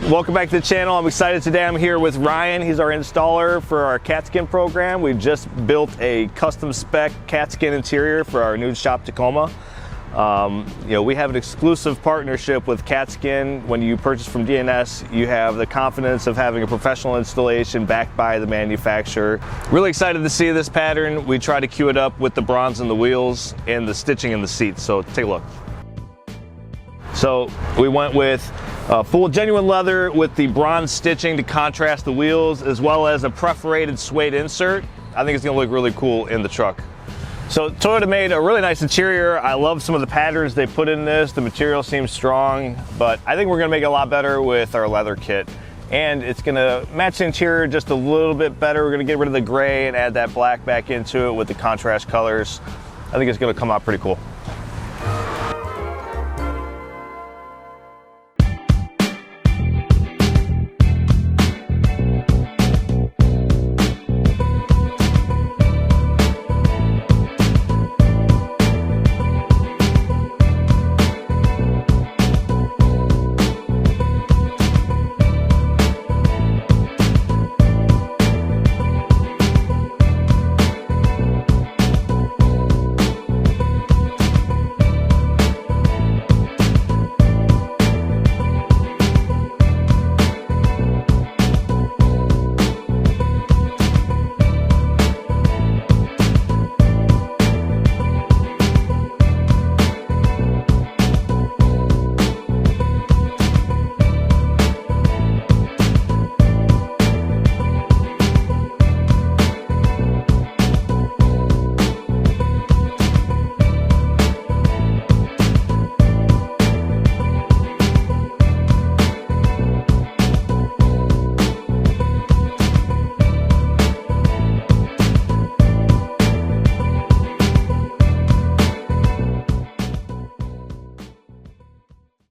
welcome back to the channel. I'm excited today. I'm here with Ryan. He's our installer for our Katzkin program. We just built a custom spec Katzkin interior for our new shop Tacoma. We have an exclusive partnership with Katzkin. When you purchase from D&S, you have the confidence of having a professional installation backed by the manufacturer. Really excited to see this pattern. We try to cue it up with the bronze in the wheels and the stitching in the seats. So take a look. So we went with full genuine leather with the bronze stitching to contrast the wheels, as well as a perforated suede insert. I think it's gonna look really cool in the truck. So Toyota made a really nice interior. I love some of the patterns they put in this. The material seems strong, but I think we're gonna make it a lot better with our leather kit. And it's gonna match the interior just a little bit better. We're gonna get rid of the gray and add that black back into it with the contrast colors. I think it's gonna come out pretty cool.